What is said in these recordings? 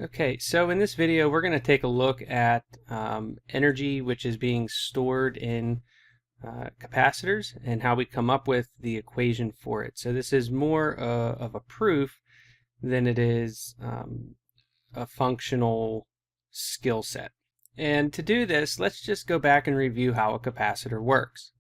Okay, so in this video we're going to take a look at energy which is being stored in capacitors and how we come up with the equation for it. So this is more of a proof than it is a functional skill set. And to do this, let's just go back and review how a capacitor works.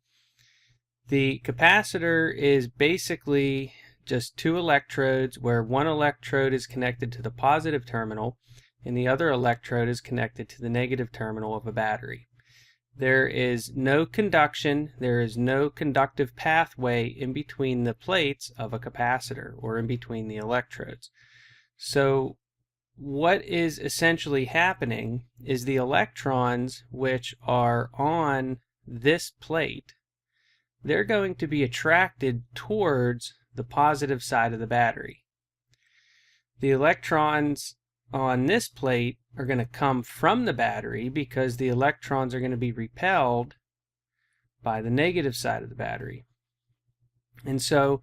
The capacitor is basically just two electrodes where one electrode is connected to the positive terminal and the other electrode is connected to the negative terminal of a battery. There is no conduction, there is no conductive pathway in between the plates of a capacitor or in between the electrodes. So what is essentially happening is the electrons which are on this plate, they're going to be attracted towards the positive side of the battery. The electrons on this plate are going to come from the battery because the electrons are going to be repelled by the negative side of the battery. And so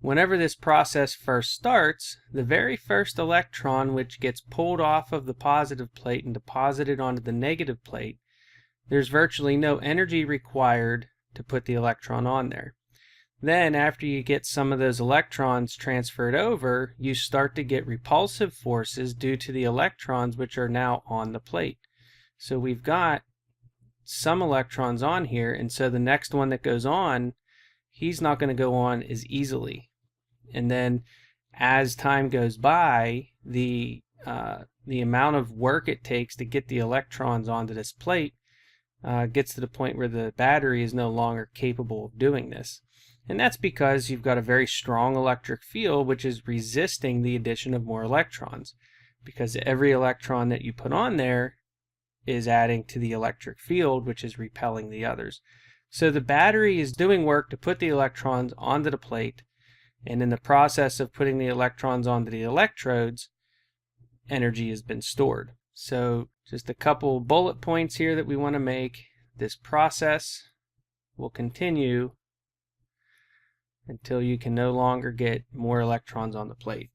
whenever this process first starts, the very first electron which gets pulled off of the positive plate and deposited onto the negative plate, there's virtually no energy required to put the electron on there. Then after you get some of those electrons transferred over, you start to get repulsive forces due to the electrons which are now on the plate. So we've got some electrons on here, and so the next one that goes on, he's not going to go on as easily. And then as time goes by, the amount of work it takes to get the electrons onto this plate gets to the point where the battery is no longer capable of doing this. And that's because you've got a very strong electric field which is resisting the addition of more electrons, because every electron that you put on there is adding to the electric field which is repelling the others. So the battery is doing work to put the electrons onto the plate, and in the process of putting the electrons onto the electrodes, energy has been stored. So just a couple bullet points here that we want to make. This process will continue until you can no longer get more electrons on the plate.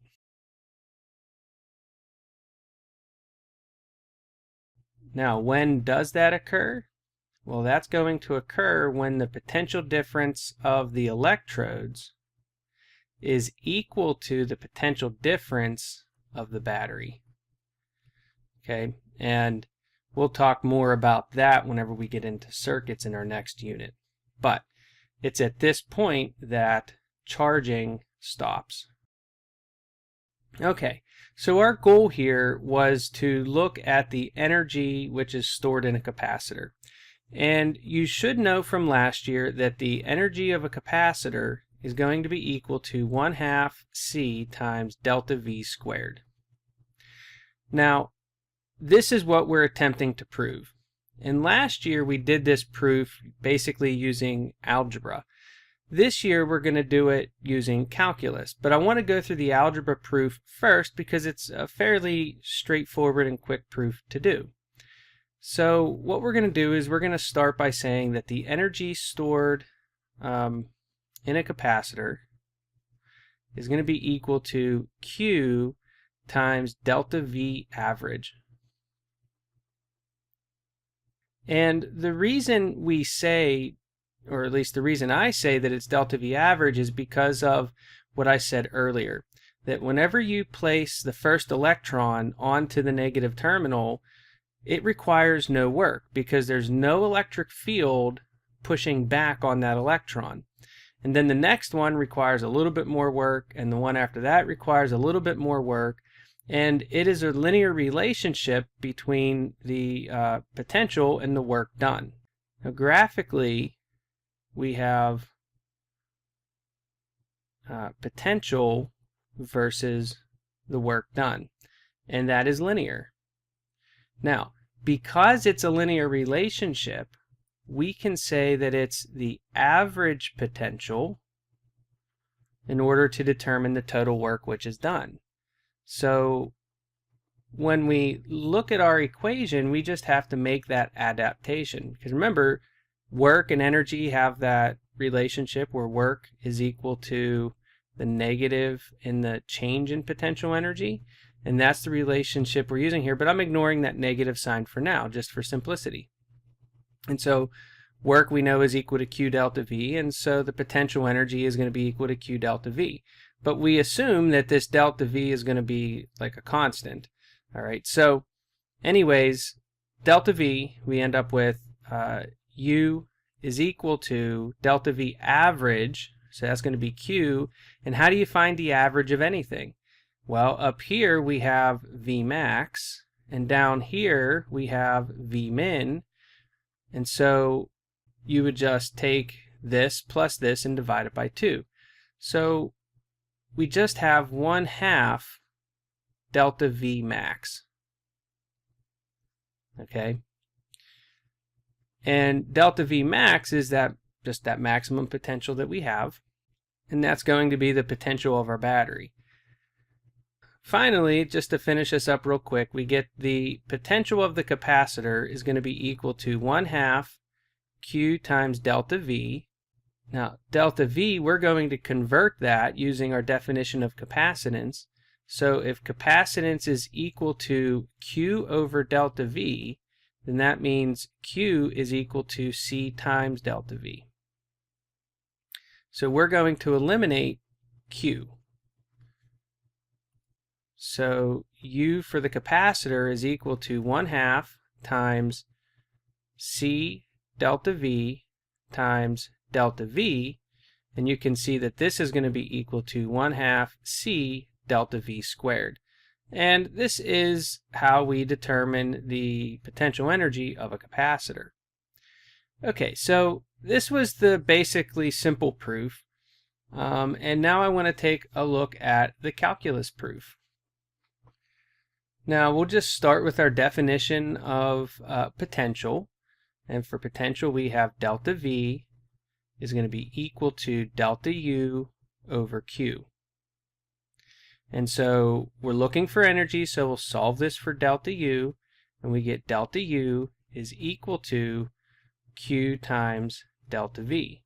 Now, when does that occur? Well, that's going to occur when the potential difference of the electrodes is equal to the potential difference of the battery. Okay, and we'll talk more about that whenever we get into circuits in our next unit. But it's at this point that charging stops. Okay, so our goal here was to look at the energy which is stored in a capacitor. And you should know from last year that the energy of a capacitor is going to be equal to 1/2 C times delta V squared. Now, this is what we're attempting to prove. And last year we did this proof basically using algebra. This year we're going to do it using calculus, but I want to go through the algebra proof first because it's a fairly straightforward and quick proof to do. So what we're going to do is we're going to start by saying that the energy stored in a capacitor is going to be equal to Q times delta V average. And the reason we say, or at least the reason I say that it's delta V average, is because of what I said earlier, that whenever you place the first electron onto the negative terminal, it requires no work because there's no electric field pushing back on that electron. And then the next one requires a little bit more work, and the one after that requires a little bit more work. And it is a linear relationship between the potential and the work done. Now, graphically, we have potential versus the work done, and that is linear. Now, because it's a linear relationship, we can say that it's the average potential in order to determine the total work which is done. So when we look at our equation, we just have to make that adaptation. Because remember, work and energy have that relationship where work is equal to the negative in the change in potential energy. And that's the relationship we're using here, but I'm ignoring that negative sign for now, just for simplicity. And so work we know is equal to Q delta V, and so the potential energy is going to be equal to Q delta V. But we assume that this delta V is going to be like a constant. All right, so anyways, delta V, we end up with U is equal to delta V average, so that's going to be Q. And how do you find the average of anything? Well, up here we have V max, and down here we have V min, and so you would just take this plus this and divide it by 2. So we just have 1/2 delta V max. Okay? And delta V max is just that maximum potential that we have, and that's going to be the potential of our battery. Finally, just to finish this up real quick, we get the potential of the capacitor is going to be equal to 1/2 Q times delta V. Now, delta V, we're going to convert that using our definition of capacitance. So if capacitance is equal to Q over delta V, then that means Q is equal to C times delta V. So we're going to eliminate Q. So U for the capacitor is equal to 1/2 times C delta V times delta V, and you can see that this is going to be equal to 1/2 C delta V squared. And this is how we determine the potential energy of a capacitor. Okay, so this was the basically simple proof, and now I want to take a look at the calculus proof. Now we'll just start with our definition of potential, and for potential we have delta V is going to be equal to delta U over Q. And so we're looking for energy, so we'll solve this for delta U, and we get delta U is equal to Q times delta V.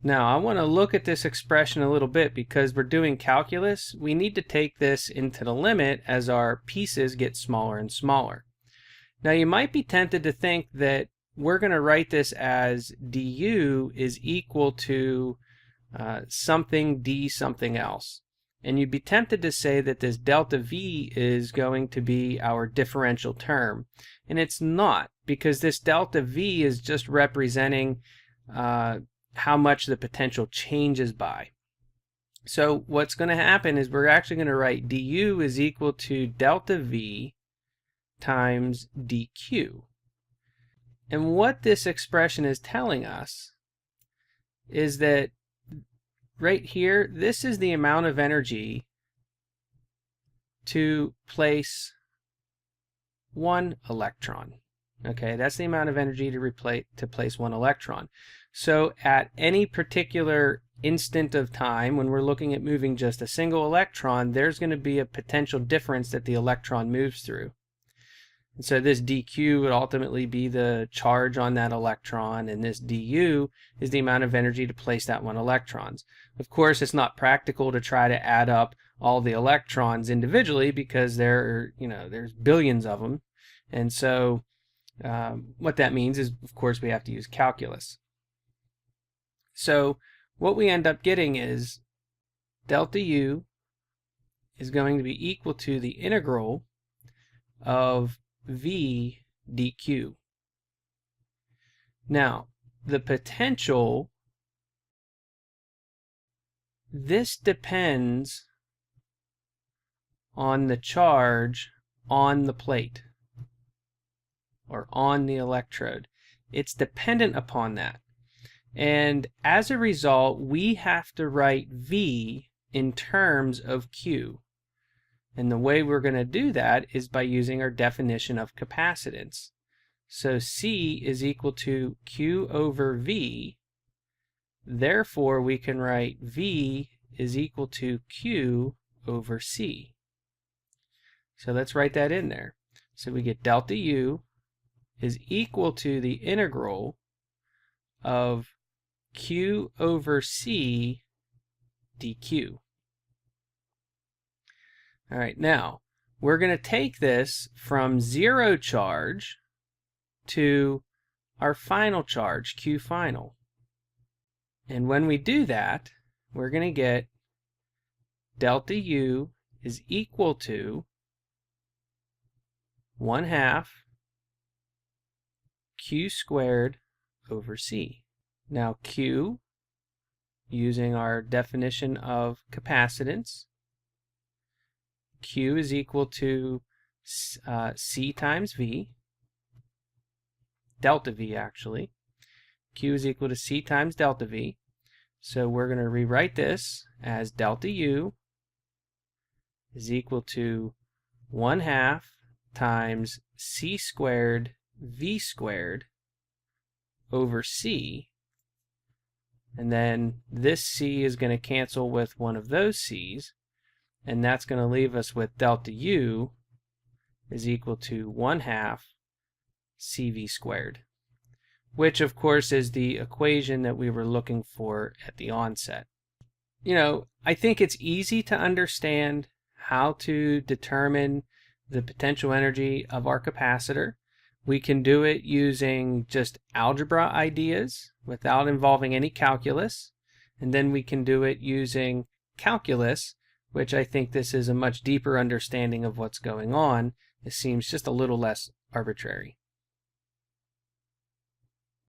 Now I want to look at this expression a little bit because we're doing calculus. We need to take this into the limit as our pieces get smaller and smaller. Now you might be tempted to think that we're going to write this as du is equal to something d something else. And you'd be tempted to say that this delta V is going to be our differential term. And it's not, because this delta V is just representing how much the potential changes by. So what's going to happen is we're actually going to write du is equal to delta V times dq. And what this expression is telling us is that right here, this is the amount of energy to place one electron. Okay, that's the amount of energy to place one electron. So at any particular instant of time, when we're looking at moving just a single electron, there's going to be a potential difference that the electron moves through. And so this dq would ultimately be the charge on that electron, and this du is the amount of energy to place that one electron. Of course, it's not practical to try to add up all the electrons individually because there's billions of them. And so what that means is, of course, we have to use calculus. So what we end up getting is delta U is going to be equal to the integral of V dq. Now, the potential, this depends on the charge on the plate or on the electrode. It's dependent upon that. And as a result, we have to write V in terms of Q. And the way we're going to do that is by using our definition of capacitance. So C is equal to Q over V. Therefore, we can write V is equal to Q over C. So let's write that in there. So we get delta U is equal to the integral of Q over C dq. All right, now we're going to take this from 0 charge to our final charge, Q final. And when we do that, we're going to get delta U is equal to 1/2 Q squared over C. Now Q, using our definition of capacitance, Q is equal to C times V, delta V actually. Q is equal to C times delta V. So we're going to rewrite this as delta U is equal to 1/2 times C squared V squared over C. And then this C is going to cancel with one of those C's. And that's going to leave us with delta U is equal to 1/2 CV squared, which of course is the equation that we were looking for at the onset. You know, I think it's easy to understand how to determine the potential energy of our capacitor. We can do it using just algebra ideas without involving any calculus. And then we can do it using calculus, which I think this is a much deeper understanding of what's going on. It seems just a little less arbitrary.